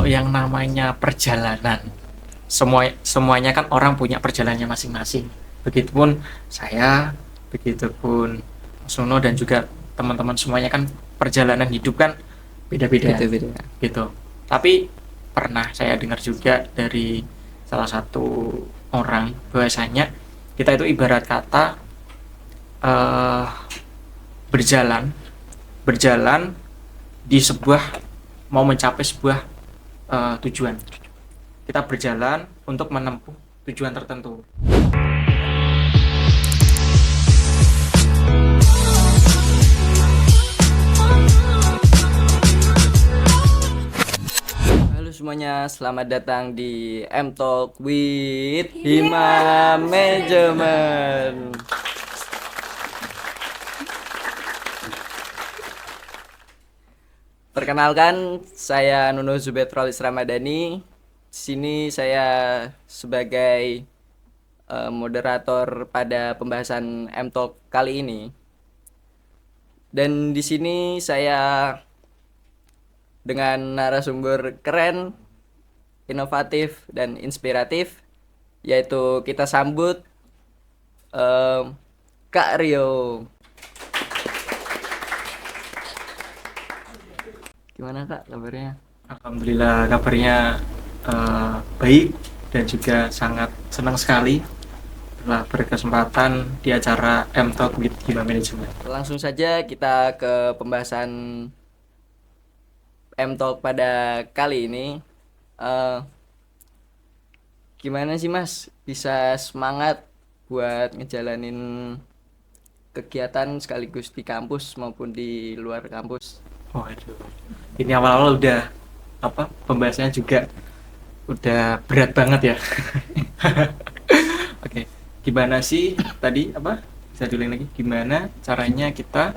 yang namanya perjalanan, semuanya kan orang punya perjalanannya masing-masing. Begitupun saya, begitupun Suno dan juga teman-teman semuanya kan perjalanan hidup kan beda-beda Beda-beda. gitu. Tapi pernah saya dengar juga dari salah satu orang bahwasanya kita itu ibarat kata eh, berjalan berjalan di sebuah mau mencapai sebuah tujuan. Kita berjalan untuk menempuh tujuan tertentu. Halo semuanya, selamat datang di M Talk with Hima Management. Perkenalkan, saya Nuno Zubetrolis Ramadhani. Di sini saya sebagai moderator pada pembahasan M Talk kali ini. Dan di sini saya dengan narasumber keren, inovatif dan inspiratif, yaitu kita sambut Kak Rio. Gimana Kak kabarnya? Alhamdulillah kabarnya baik dan juga sangat senang sekali telah berkesempatan di acara M Talk with Hima Management. Langsung saja kita ke pembahasan M Talk pada kali ini. Gimana sih Mas bisa semangat buat ngejalanin kegiatan sekaligus di kampus maupun di luar kampus? Waduh, ini awal-awal udah pembahasannya juga udah berat banget ya. Oke, gimana sih tadi bisa diulang lagi? Gimana caranya kita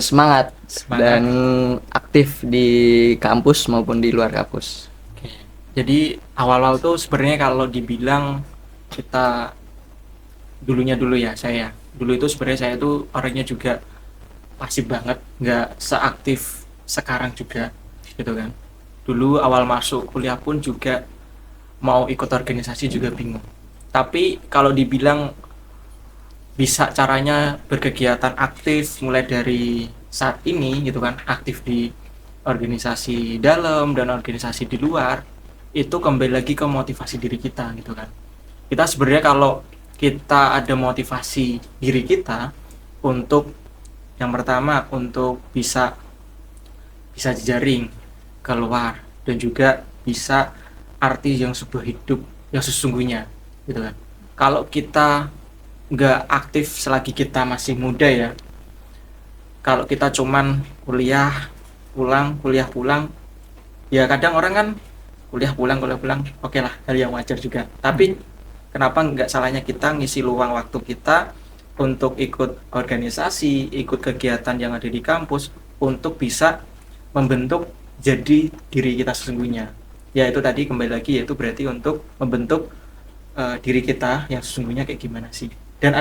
Semangat dan semangat? aktif di kampus maupun di luar kampus. Oke, jadi awal-awal tuh sebenarnya kalau dibilang kita dulu ya saya. Dulu itu sebenarnya saya tuh orangnya juga pasif banget, nggak seaktif sekarang juga, gitu kan. Dulu awal masuk kuliah pun juga mau ikut organisasi juga bingung. Tapi kalau dibilang bisa caranya berkegiatan aktif mulai dari saat ini gitu kan, aktif di organisasi dalam dan organisasi di luar, itu kembali lagi ke motivasi diri kita gitu kan. Kita sebenarnya kalau kita ada motivasi diri kita untuk yang pertama untuk bisa jejaring keluar dan juga bisa arti yang sebuah hidup yang sesungguhnya gitu kan. Kalau kita nggak aktif selagi kita masih muda ya, kalau kita cuman kuliah pulang ya kadang orang kan kuliah pulang oke lah, hal yang wajar juga. Tapi kenapa nggak salahnya kita ngisi luang waktu kita untuk ikut organisasi, ikut kegiatan yang ada di kampus untuk bisa membentuk jadi diri kita sesungguhnya. Ya itu tadi kembali lagi, yaitu berarti untuk membentuk diri kita yang sesungguhnya kayak gimana sih. Dan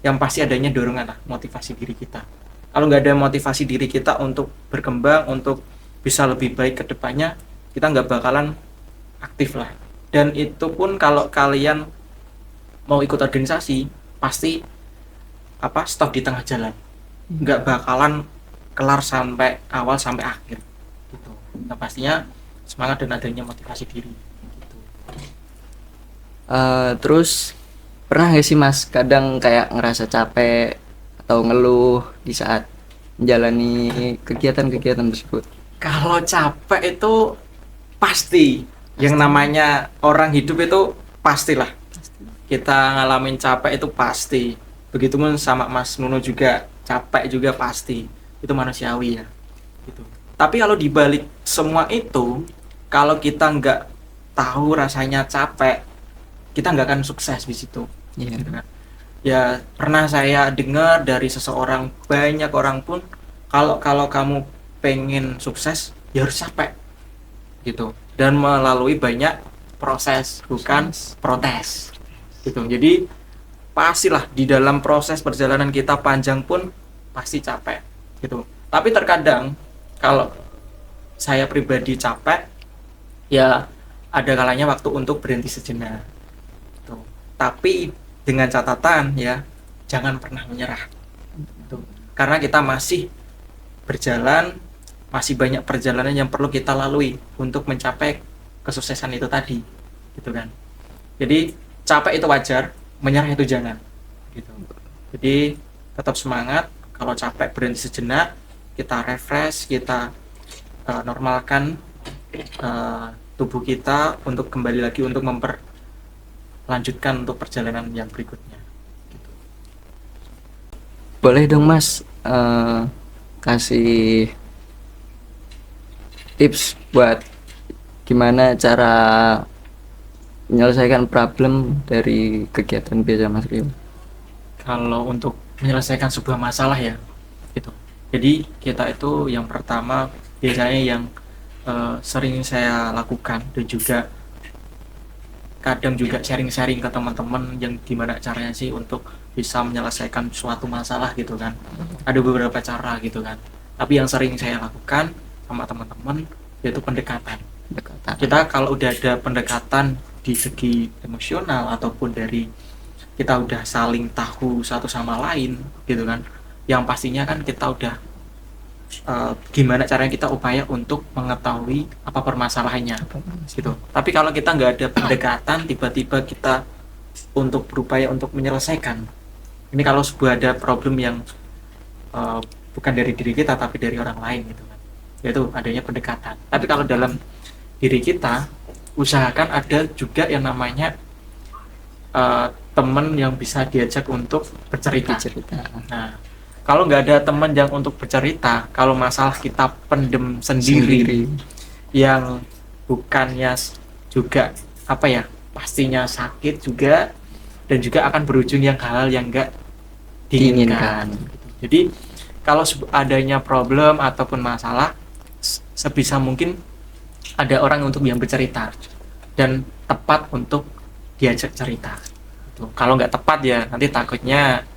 yang pasti adanya dorongan lah, motivasi diri kita. Kalau nggak ada motivasi diri kita untuk berkembang, untuk bisa lebih baik ke depannya, kita nggak bakalan aktif lah. Dan itu pun kalau kalian mau ikut organisasi, pasti stop di tengah jalan, nggak bakalan kelar sampai awal sampai akhir gitu. Nah pastinya semangat dan adanya motivasi diri gitu. Terus pernah gak sih Mas kadang kayak ngerasa capek atau ngeluh di saat menjalani kegiatan-kegiatan tersebut? Kalau capek itu pasti, yang namanya orang hidup itu pastilah kita ngalamin capek, itu pasti. Begitupun sama Mas Nuno juga capek juga pasti, itu manusiawi ya gitu. Tapi kalau dibalik semua itu, kalau kita nggak tahu rasanya capek, kita nggak akan sukses di situ. Iya. Gitu kan. Ya pernah saya dengar dari seseorang, banyak orang pun kalau kamu pengen sukses ya harus capek gitu, dan melalui banyak proses, bukan protes gitu. Jadi pastilah di dalam proses perjalanan kita panjang pun pasti capek gitu. Tapi terkadang kalau saya pribadi capek, ya ada kalanya waktu untuk berhenti sejenak gitu. Tapi dengan catatan ya, jangan pernah menyerah gitu. Karena kita masih berjalan, masih banyak perjalanan yang perlu kita lalui untuk mencapai kesuksesan itu tadi gitu kan. Jadi capek itu wajar, menyerah itu jangan gitu. Jadi tetap semangat. Kalau capek berhenti sejenak, kita refresh, kita normalkan tubuh kita untuk kembali lagi untuk memperlanjutkan untuk perjalanan yang berikutnya gitu. Boleh dong Mas kasih tips buat gimana cara menyelesaikan problem dari kegiatan biasa Mas Rio? Kalau untuk menyelesaikan sebuah masalah ya gitu. Jadi kita itu yang pertama biasanya yang sering saya lakukan dan juga kadang juga sharing-sharing ke teman-teman yang gimana caranya sih untuk bisa menyelesaikan suatu masalah gitu kan. Ada beberapa cara gitu kan. Tapi yang sering saya lakukan sama teman-teman yaitu pendekatan. Kita kalau udah ada pendekatan di segi emosional ataupun dari kita udah saling tahu satu sama lain gitu kan. Yang pastinya kan kita udah gimana caranya kita upaya untuk mengetahui apa permasalahannya gitu. Tapi kalau kita nggak ada pendekatan, tiba-tiba kita untuk berupaya untuk menyelesaikan, ini kalau sebuah ada problem yang bukan dari diri kita tapi dari orang lain gitu kan, yaitu adanya pendekatan. Tapi kalau dalam diri kita, usahakan ada juga yang namanya teman yang bisa diajak untuk bercerita. Nah, kalau nggak ada teman yang untuk bercerita, kalau masalah kita pendem sendiri. Yang bukannya juga apa ya, pastinya sakit juga dan juga akan berujung yang hal yang nggak diinginkan. Jadi kalau adanya problem ataupun masalah, sebisa mungkin ada orang untuk yang bercerita dan tepat untuk diajak cerita. Kalau nggak tepat ya nanti takutnya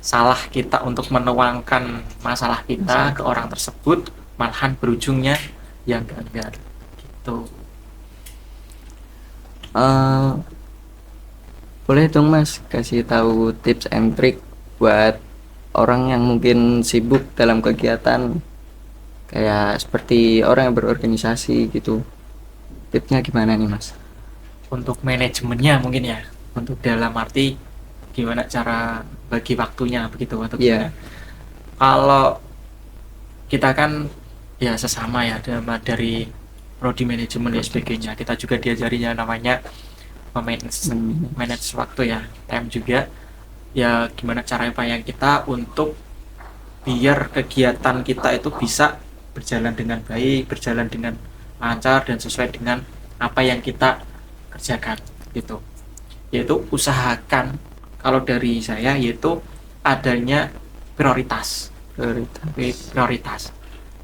salah kita untuk menuangkan masalah kita ke orang tersebut, malahan berujungnya yang enggak gitu. Boleh dong Mas kasih tahu tips and trick buat orang yang mungkin sibuk dalam kegiatan kayak seperti orang yang berorganisasi gitu, tipsnya gimana nih Mas? Untuk manajemennya mungkin ya, untuk dalam arti gimana cara bagi waktunya begitu atau gimana? Kalau kita kan ya sesama ya dari prodi manajemen dan sebagainya, kita juga diajarinya namanya manage waktu ya, time juga ya, gimana cara upaya kita untuk biar kegiatan kita itu bisa berjalan dengan baik, berjalan dengan lancar dan sesuai dengan apa yang kita kerjakan gitu. Yaitu usahakan, kalau dari saya yaitu adanya prioritas.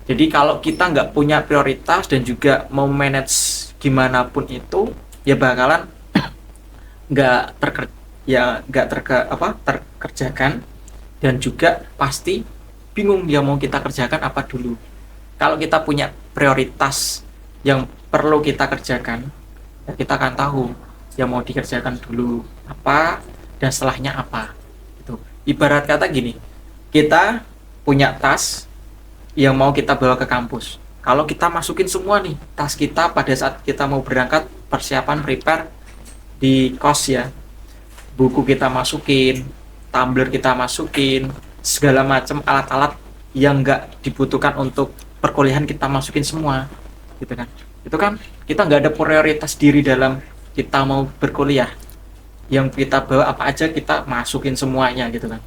Jadi kalau kita nggak punya prioritas dan juga mau manage gimana pun itu, ya bakalan nggak terkerjakan dan juga pasti bingung dia mau kita kerjakan apa dulu. Kalau kita punya prioritas yang perlu kita kerjakan, ya kita akan tahu yang mau dikerjakan dulu apa dan setelahnya apa gitu. Ibarat kata gini, kita punya tas yang mau kita bawa ke kampus. Kalau kita masukin semua nih tas kita pada saat kita mau berangkat, persiapan prepare di kos ya, buku kita masukin, tumbler kita masukin, segala macam alat-alat yang nggak dibutuhkan untuk perkuliahan kita masukin semua gitu kan. Itu kan kita nggak ada prioritas diri dalam kita mau berkuliah. Yang kita bawa apa aja kita masukin semuanya gitu kan.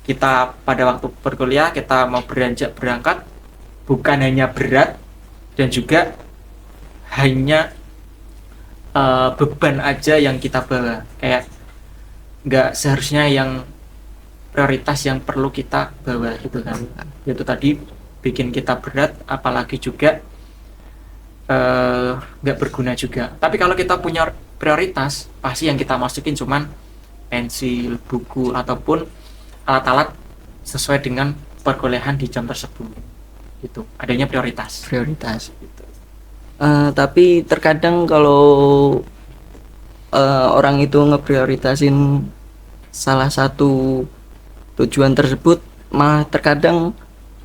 Kita pada waktu berkuliah kita mau beranjak berangkat, bukan hanya berat dan juga hanya beban aja yang kita bawa, kayak nggak seharusnya yang prioritas yang perlu kita bawa gitu kan. Itu tadi bikin kita berat, apalagi juga nggak berguna juga. Tapi kalau kita punya prioritas, pasti yang kita masukin cuman pensil, buku ataupun alat-alat sesuai dengan perkuliahan di jam tersebut gitu. Adanya prioritas gitu. Tapi terkadang kalau orang itu ngeprioritasin salah satu tujuan tersebut, malah terkadang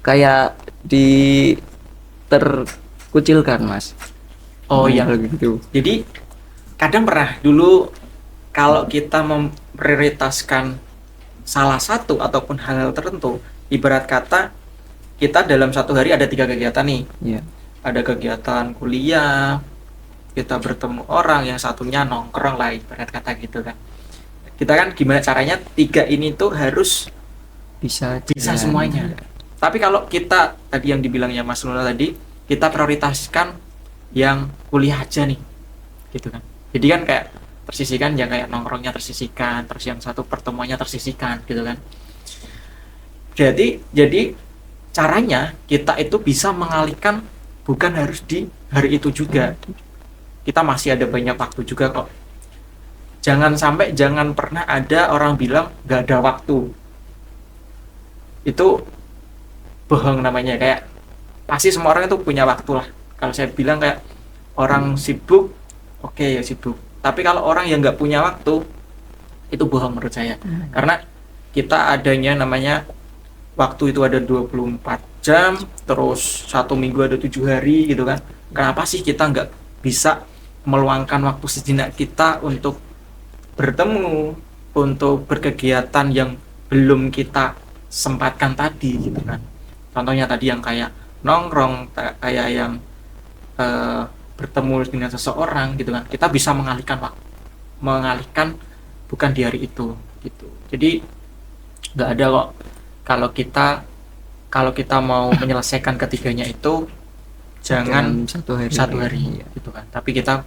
kayak di terkucilkan mas. Oh iya. Kalau gitu. Jadi kadang pernah dulu kalau kita memprioritaskan salah satu ataupun hal-hal tertentu, ibarat kata kita dalam satu hari ada 3 kegiatan nih. Iya. Ada kegiatan kuliah, kita bertemu orang, yang satunya nongkrong lah ibarat kata gitu kan. Kita kan gimana caranya 3 ini tuh harus Bisa bisa jalan. semuanya. Tapi kalau kita tadi yang dibilangnya Mas Luna tadi, kita prioritaskan yang kuliah aja nih, gitu kan. Jadi kan kayak tersisihkan, ya kayak nongkrongnya tersisihkan, terus yang satu pertemuannya tersisihkan, gitu kan. Jadi caranya kita itu bisa mengalihkan, bukan harus di hari itu juga. Kita masih ada banyak waktu juga kok. Jangan pernah ada orang bilang nggak ada waktu. Itu bohong namanya. Kayak pasti semua orang itu punya waktu lah. Kalau saya bilang kayak orang sibuk, oke ya sibuk. Tapi kalau orang yang nggak punya waktu, itu bohong menurut saya. Karena kita adanya namanya waktu itu ada 24 jam, terus 1 minggu ada 7 hari gitu kan. Kenapa sih kita nggak bisa meluangkan waktu sejenak kita untuk bertemu, untuk berkegiatan yang belum kita sempatkan tadi gitu kan. Contohnya tadi yang kayak nongkrong, kayak yang bertemu dengan seseorang gitu kan. Kita bisa mengalihkan bukan di hari itu gitu. Jadi nggak ada kok kalau kita mau menyelesaikan ketiganya itu jangan Dalam satu hari Iya. gitu kan. Tapi kita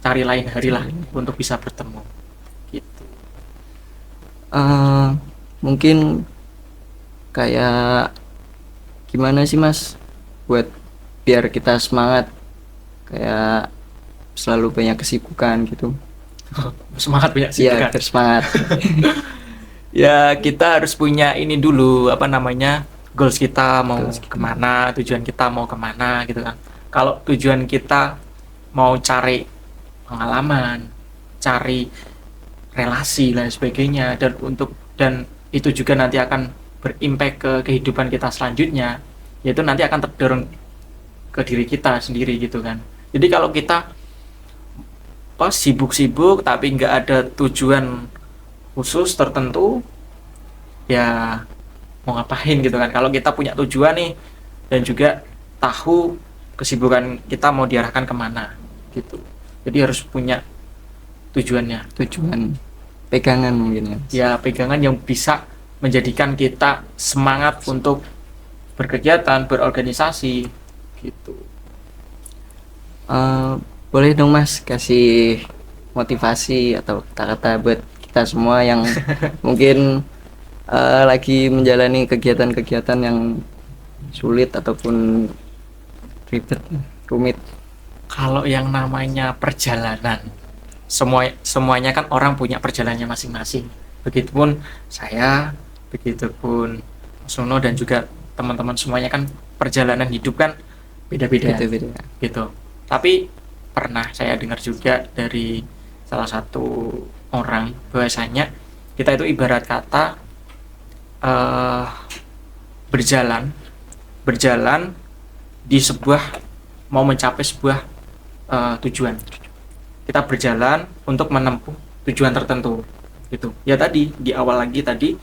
cari lain hari lah untuk bisa bertemu gitu. Eh, Mungkin kayak gimana sih mas buat biar kita semangat, kayak selalu banyak kesibukan gitu. Semangat banyak sih Iya, kan. biar semangat. Ya kita harus punya ini dulu, apa namanya, goals kita mau Goals kita. kemana, tujuan kita mau kemana gitu kan. Kalau tujuan kita mau cari pengalaman, cari relasi dan sebagainya, dan itu juga nanti akan berimpact ke kehidupan kita selanjutnya, yaitu nanti akan terdorong ke diri kita sendiri gitu kan. Jadi kalau kita sibuk-sibuk tapi nggak ada tujuan khusus tertentu, ya mau ngapain gitu kan. Kalau kita punya tujuan nih dan juga tahu kesibukan kita mau diarahkan kemana gitu, jadi harus punya tujuannya, Tujuan pegangan mungkin ya. ya pegangan yang bisa menjadikan kita semangat untuk berkegiatan, berorganisasi gitu. Eh, Boleh dong mas kasih motivasi atau kata-kata buat kita semua yang mungkin lagi menjalani kegiatan-kegiatan yang sulit ataupun rumit. Kalau yang namanya perjalanan, semuanya kan orang punya perjalanannya masing-masing. Begitupun saya, begitupun Suno dan juga teman-teman semuanya kan perjalanan hidup kan beda-beda Beda-beda. gitu. Tapi pernah saya dengar juga dari salah satu orang bahwasanya kita itu ibarat kata berjalan di mau mencapai sebuah tujuan. Kita berjalan untuk menempuh tujuan tertentu gitu. Ya tadi di awal lagi tadi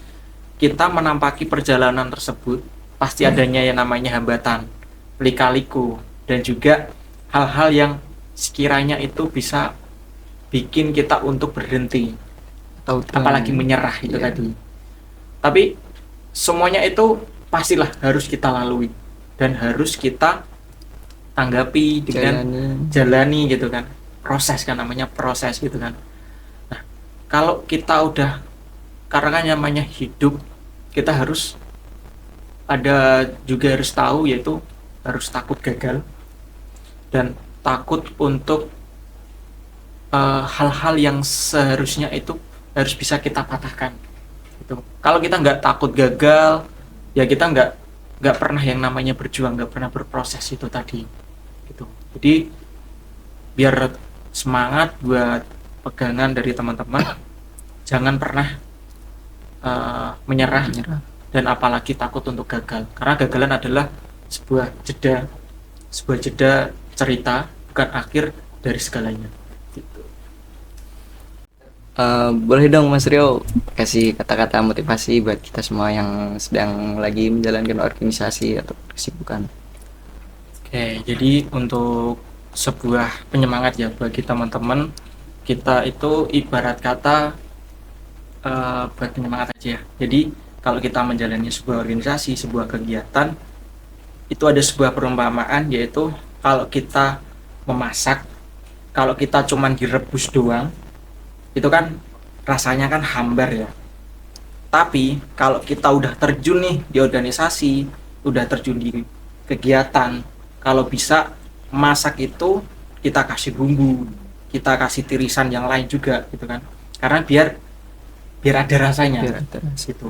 kita menampaki perjalanan tersebut pasti adanya yang namanya hambatan, lika-liku, dan juga hal-hal yang sekiranya itu bisa bikin kita untuk berhenti, apalagi menyerah itu Iya. tadi. Tapi semuanya itu pastilah harus kita lalui dan harus kita tanggapi dengan jalani gitu kan. Proses kan, namanya proses gitu kan. Nah, kalau kita udah, karena kan namanya hidup, kita harus harus tahu, yaitu harus takut gagal dan takut untuk hal-hal yang seharusnya itu harus bisa kita patahkan gitu. Kalau kita nggak takut gagal, ya kita nggak pernah yang namanya berjuang, nggak pernah berproses itu tadi gitu. Jadi biar semangat buat pegangan dari teman-teman. Jangan pernah menyerah Menyerah. dan apalagi takut untuk gagal, karena gagalan adalah sebuah jeda cerita, bukan akhir dari segalanya gitu. Boleh dong Mas Rio kasih kata-kata motivasi buat kita semua yang sedang lagi menjalankan organisasi atau kesibukan. Oke, jadi untuk sebuah penyemangat ya bagi teman-teman, kita itu ibarat kata buat penyemangat aja ya. Jadi kalau kita menjalani sebuah organisasi, sebuah kegiatan, itu ada sebuah perumpamaan, yaitu kalau kita memasak, kalau kita cuman direbus doang, itu kan rasanya kan hambar ya. Tapi kalau kita udah terjun nih di organisasi, udah terjun di kegiatan, kalau bisa masak itu kita kasih bumbu, kita kasih tirisan yang lain juga gitu kan. Karena biar ada rasanya Biar ada rasa. gitu.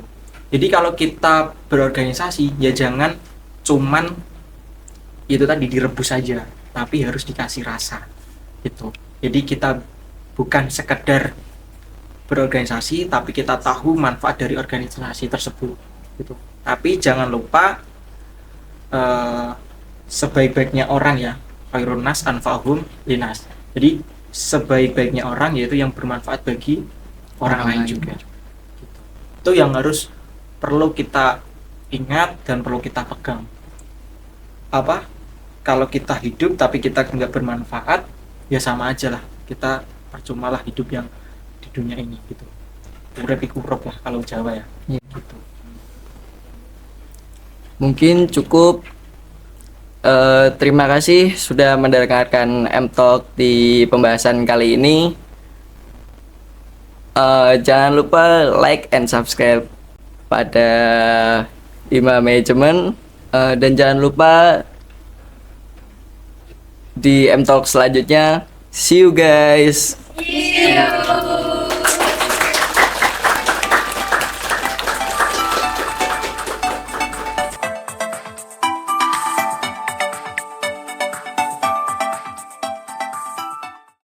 Jadi kalau kita berorganisasi ya jangan cuman itu tadi direbus saja, tapi harus dikasih rasa gitu. Jadi kita bukan sekedar berorganisasi, tapi kita tahu manfaat dari organisasi tersebut gitu. Tapi jangan lupa sebaik-baiknya orang ya, khairun nas anfa'uhum linas. Jadi sebaik-baiknya orang yaitu yang bermanfaat bagi orang lain juga gitu. Itu yang harus perlu kita ingat dan perlu kita pegang. Apa, kalau kita hidup tapi kita nggak bermanfaat, ya sama aja lah, kita percuma lah hidup yang di dunia ini gitu. Urip iku urip lah kalau Jawa ya Iya. gitu. Mungkin cukup. Terima kasih sudah mendengarkan M-Talk di pembahasan kali ini. Jangan lupa like and subscribe pada Ima Management, dan jangan lupa di M-Talk selanjutnya. See you guys. See you.